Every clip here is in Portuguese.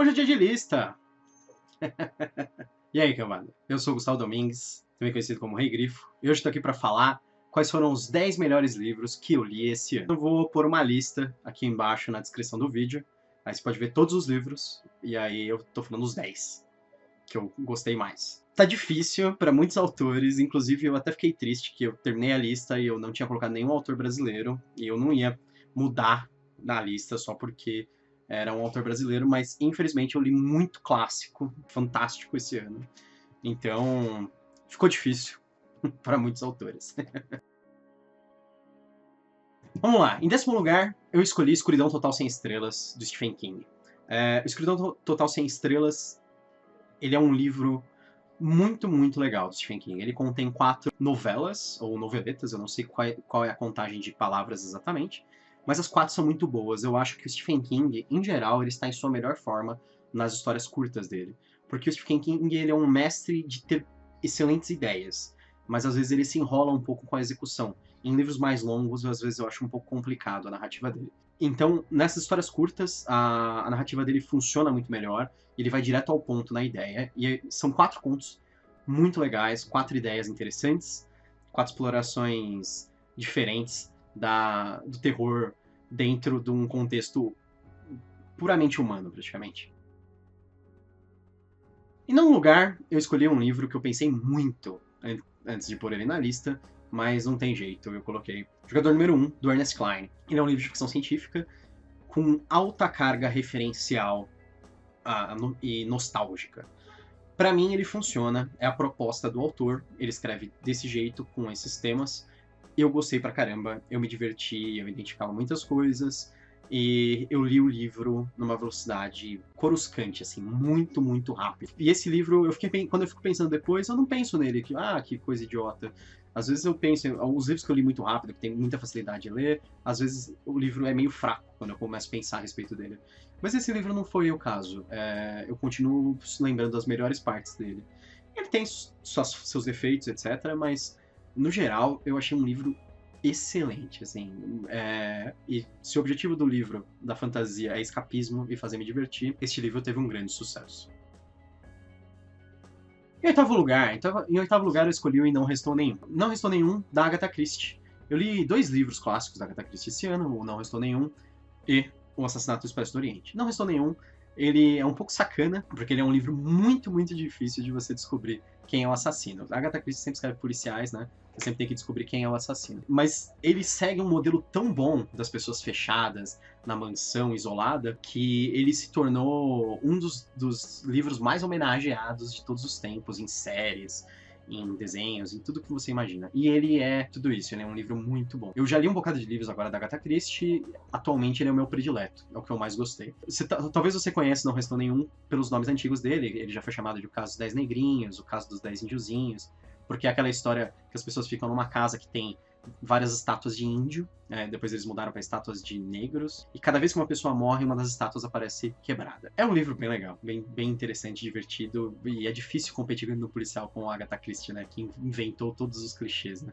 Hoje é dia de lista! E aí, cambada? Eu sou o Gustavo Domingues, também conhecido como Rei Grifo, e hoje estou aqui para falar quais foram os 10 melhores livros que eu li esse ano. Eu vou pôr uma lista aqui embaixo na descrição do vídeo, aí você pode ver todos os livros, e aí eu tô falando os 10 que eu gostei mais. Tá difícil para muitos autores, inclusive eu até fiquei triste que eu terminei a lista e eu não tinha colocado nenhum autor brasileiro, e eu não ia mudar na lista só porque era um autor brasileiro, mas infelizmente eu li muito clássico, fantástico esse ano. Então, ficou difícil para muitos autores. Vamos lá, em 10º lugar, eu escolhi Escuridão Total Sem Estrelas, do Stephen King. Escuridão Total Sem Estrelas, ele é um livro muito legal do Stephen King. Ele contém 4 novelas, ou noveletas, eu não sei qual é a contagem de palavras exatamente, mas as 4 são muito boas. Eu acho que o Stephen King, em geral, ele está em sua melhor forma nas histórias curtas dele. Porque o Stephen King, ele é um mestre de ter excelentes ideias, mas às vezes ele se enrola um pouco com a execução. Em livros mais longos, às vezes eu acho um pouco complicado a narrativa dele. Então, nessas histórias curtas, a narrativa dele funciona muito melhor, ele vai direto ao ponto na ideia, e são 4 contos muito legais, 4 ideias interessantes, 4 explorações diferentes do terror dentro de um contexto puramente humano, praticamente. Em nono lugar, eu escolhi um livro que eu pensei muito antes de pôr ele na lista, mas não tem jeito, eu coloquei Jogador Número 1, do Ernest Cline. Ele é um livro de ficção científica com alta carga referencial e nostálgica. Para mim, ele funciona, é a proposta do autor, ele escreve desse jeito, com esses temas. Eu gostei pra caramba, eu me diverti, eu identificava muitas coisas, e eu li o livro numa velocidade coruscante, assim, muito rápido. E esse livro, quando eu fico pensando depois, eu não penso nele, que coisa idiota. Às vezes eu penso, os livros que eu li muito rápido, que tem muita facilidade de ler, às vezes o livro é meio fraco quando eu começo a pensar a respeito dele. Mas esse livro não foi o caso. Eu continuo lembrando das melhores partes dele. Ele tem seus defeitos, etc., mas no geral eu achei um livro excelente, assim. E se o objetivo do livro, da fantasia, é escapismo e fazer me divertir, este livro teve um grande sucesso. Em oitavo lugar eu escolhi o E Não Restou Nenhum. Não Restou Nenhum, da Agatha Christie. Eu li 2 livros clássicos da Agatha Christie esse ano, o Não Restou Nenhum e O Assassinato do Expresso do Oriente. Não Restou Nenhum, ele é um pouco sacana, porque ele é um livro muito difícil de você descobrir quem é o assassino. A Agatha Christie sempre escreve policiais, né? Você sempre tem que descobrir quem é o assassino. Mas ele segue um modelo tão bom das pessoas fechadas, na mansão isolada, que ele se tornou um dos livros mais homenageados de todos os tempos, em séries, em desenhos, em tudo que você imagina. E ele é tudo isso, ele é um livro muito bom. Eu já li um bocado de livros agora da Agatha Christie, atualmente ele é o meu predileto, é o que eu mais gostei. Talvez você conheça Não Restou Nenhum pelos nomes antigos dele, ele já foi chamado de O Caso dos 10 Negrinhos, O Caso dos 10 Índiozinhos, porque é aquela história que as pessoas ficam numa casa que tem várias estátuas de índio, depois eles mudaram para estátuas de negros, e cada vez que uma pessoa morre, uma das estátuas aparece quebrada. É um livro bem legal, bem interessante, divertido, e é difícil competir no policial com o Agatha Christie, né, que inventou todos os clichês, né.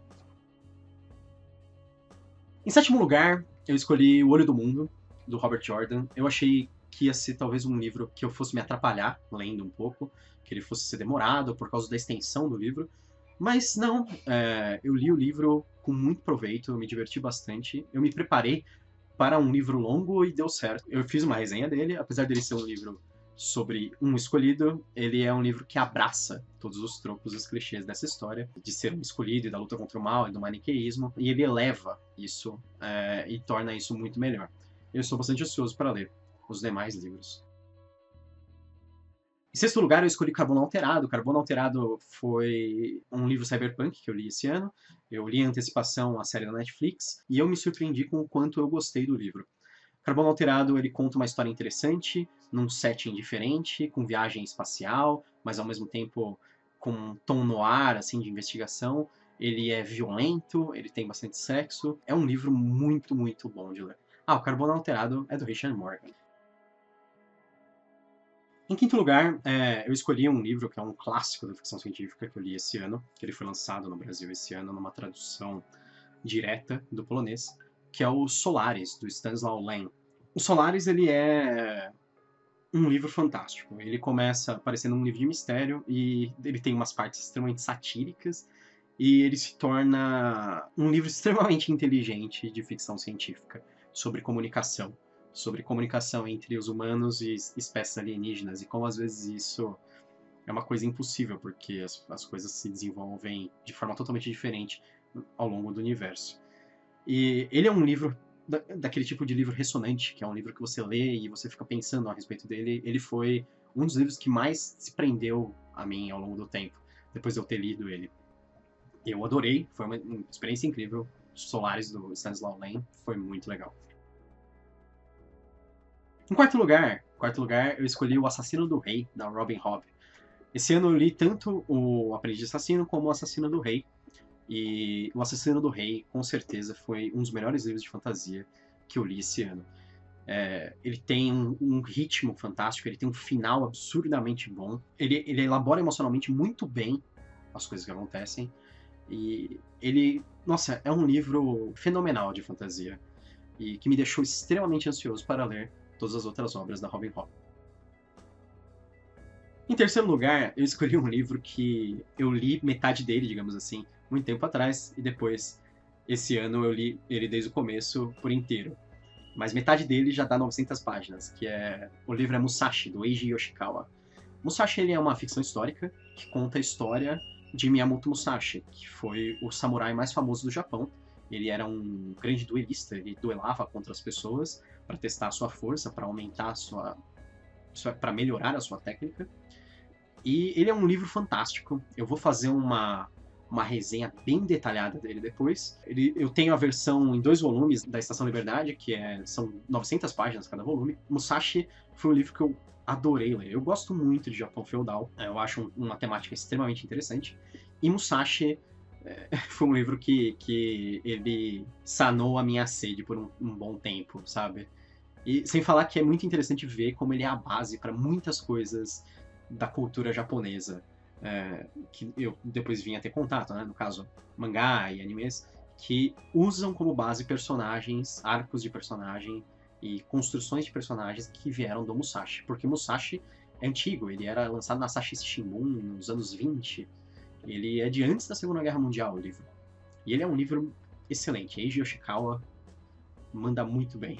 Em 7º lugar, eu escolhi O Olho do Mundo, do Robert Jordan. Eu achei que ia ser talvez um livro que eu fosse me atrapalhar lendo um pouco, que ele fosse ser demorado por causa da extensão do livro, mas não, eu li o livro com muito proveito, eu me diverti bastante, eu me preparei para um livro longo e deu certo. Eu fiz uma resenha dele, apesar dele ser um livro sobre um escolhido, ele é um livro que abraça todos os tropos e os clichês dessa história, de ser um escolhido e da luta contra o mal e do maniqueísmo, e ele eleva isso e torna isso muito melhor. Eu estou bastante ansioso para ler os demais livros. Em 6º lugar, eu escolhi Carbono Alterado. Carbono Alterado foi um livro cyberpunk que eu li esse ano. Eu li em antecipação a série da Netflix e eu me surpreendi com o quanto eu gostei do livro. Carbono Alterado, ele conta uma história interessante, num setting diferente, com viagem espacial, mas ao mesmo tempo com um tom noir, assim, de investigação. Ele é violento, ele tem bastante sexo. É um livro muito bom de ler. O Carbono Alterado é do Richard Morgan. Em 5º lugar, eu escolhi um livro que é um clássico da ficção científica que eu li esse ano, que ele foi lançado no Brasil esse ano numa tradução direta do polonês, que é o Solaris, do Stanislaw Lem. O Solaris, ele é um livro fantástico. Ele começa parecendo um livro de mistério e ele tem umas partes extremamente satíricas e ele se torna um livro extremamente inteligente de ficção científica sobre comunicação entre os humanos e espécies alienígenas e como às vezes isso é uma coisa impossível porque as coisas se desenvolvem de forma totalmente diferente ao longo do universo. E ele é um livro daquele tipo de livro ressonante, que é um livro que você lê e você fica pensando a respeito dele. Ele foi um dos livros que mais se prendeu a mim ao longo do tempo, depois de eu ter lido ele. Eu adorei, foi uma experiência incrível. Solaris, do Stanislaw Lem, foi muito legal. Em quarto lugar, eu escolhi O Assassino do Rei, da Robin Hobb. Esse ano eu li tanto O Aprendiz Assassino como O Assassino do Rei. E O Assassino do Rei, com certeza, foi um dos melhores livros de fantasia que eu li esse ano. Ele tem um ritmo fantástico, ele tem um final absurdamente bom. Ele elabora emocionalmente muito bem as coisas que acontecem. E ele, nossa, é um livro fenomenal de fantasia. E que me deixou extremamente ansioso para ler todas as outras obras da Robin Hobb. Em terceiro lugar, eu escolhi um livro que eu li metade dele, digamos assim, muito tempo atrás, e depois, esse ano, eu li ele desde o começo por inteiro. Mas metade dele já dá 900 páginas, que é... O livro é Musashi, do Eiji Yoshikawa. Musashi, ele é uma ficção histórica que conta a história de Miyamoto Musashi, que foi o samurai mais famoso do Japão. Ele era um grande duelista, ele duelava contra as pessoas para testar a sua força, para aumentar para melhorar a sua técnica. E ele é um livro fantástico. Eu vou fazer uma resenha bem detalhada dele depois. Eu tenho a versão em 2 volumes da Estação Liberdade, que são 900 páginas cada volume. Musashi foi um livro que eu adorei ler. Eu gosto muito de Japão feudal. Eu acho uma temática extremamente interessante. E Musashi foi um livro que ele sanou a minha sede por um bom tempo, sabe? E sem falar que é muito interessante ver como ele é a base para muitas coisas da cultura japonesa, que eu depois vim a ter contato, né? No caso, mangá e animes, que usam como base personagens, arcos de personagem e construções de personagens que vieram do Musashi. Porque Musashi é antigo, ele era lançado na Asahi Shimbun nos anos 20. Ele é de antes da Segunda Guerra Mundial, o livro. E ele é um livro excelente. Eiji Yoshikawa manda muito bem.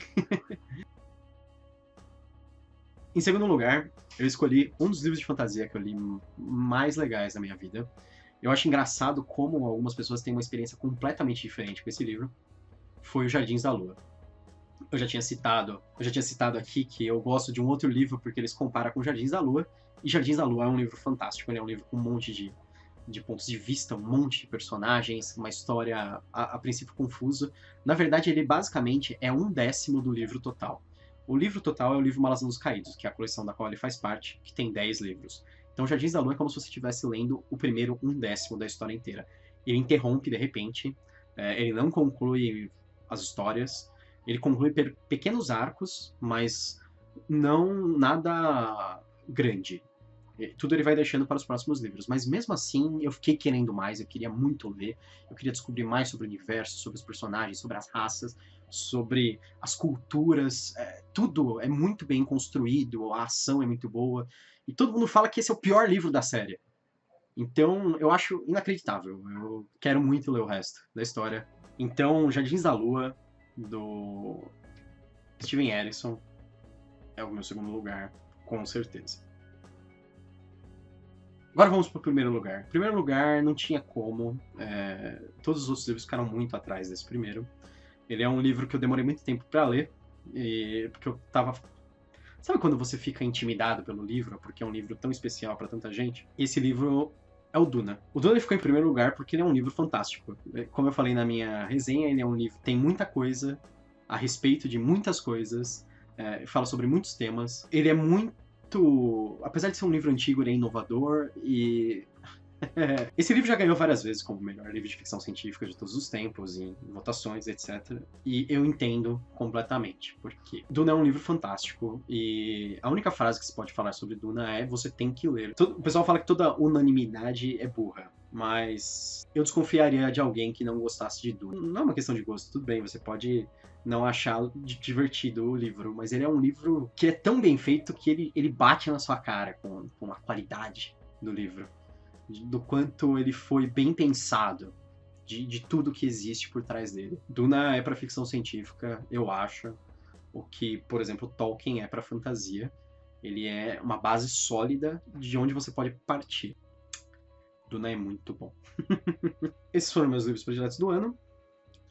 Em segundo lugar, eu escolhi um dos livros de fantasia que eu li mais legais da minha vida. Eu acho engraçado como algumas pessoas têm uma experiência completamente diferente com esse livro. Foi O Jardins da Lua. Eu já tinha citado aqui que eu gosto de um outro livro porque eles comparam com Jardins da Lua. E Jardins da Lua é um livro fantástico. Ele é um livro com um monte de pontos de vista, um monte de personagens, uma história a princípio confusa. Na verdade, ele basicamente é 1/10 do livro total. O livro total é o livro Malas dos Caídos, que é a coleção da qual ele faz parte, que tem 10 livros. Então, Jardins da Lua é como se você estivesse lendo o primeiro 1/10 da história inteira. Ele interrompe de repente, ele não conclui as histórias, ele conclui pequenos arcos, mas não nada grande. Tudo ele vai deixando para os próximos livros. Mas mesmo assim, eu fiquei querendo mais, eu queria muito ler, eu queria descobrir mais sobre o universo, sobre os personagens, sobre as raças, sobre as culturas. Tudo é muito bem construído, a ação é muito boa. E todo mundo fala que esse é o pior livro da série. Então, eu acho inacreditável. Eu quero muito ler o resto da história. Então, Jardins da Lua, do Steven Erikson, é o meu segundo lugar, com certeza. Agora vamos para o primeiro lugar. Primeiro lugar, não tinha como. Todos os outros livros ficaram muito atrás desse primeiro. Ele é um livro que eu demorei muito tempo para ler, porque eu tava... Sabe quando você fica intimidado pelo livro, porque é um livro tão especial para tanta gente? Esse livro é o Duna. O Duna ficou em primeiro lugar porque ele é um livro fantástico. Como eu falei na minha resenha, ele é um livro que tem muita coisa a respeito de muitas coisas, fala sobre muitos temas. Ele é muito... Apesar de ser um livro antigo, ele é inovador e... Esse livro já ganhou várias vezes como o melhor livro de ficção científica de todos os tempos, em votações, etc. E eu entendo completamente, porque Duna é um livro fantástico e a única frase que se pode falar sobre Duna é você tem que ler. O pessoal fala que toda unanimidade é burra, mas eu desconfiaria de alguém que não gostasse de Duna. Não é uma questão de gosto, tudo bem, você pode não achar divertido o livro, mas ele é um livro que é tão bem feito que ele bate na sua cara com a qualidade do livro, do quanto ele foi bem pensado, de tudo que existe por trás dele. Duna é para ficção científica, eu acho, o que, por exemplo, Tolkien é para fantasia. Ele é uma base sólida de onde você pode partir. Duna é muito bom. Esses foram meus livros prediletos do ano.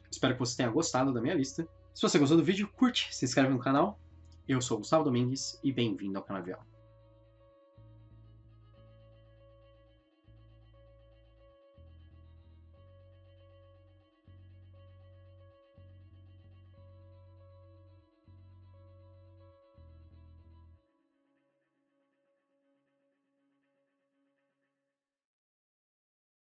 Espero que você tenha gostado da minha lista. Se você gostou do vídeo, curte, se inscreve no canal. Eu sou o Gustavo Domingues e bem-vindo ao Canavial.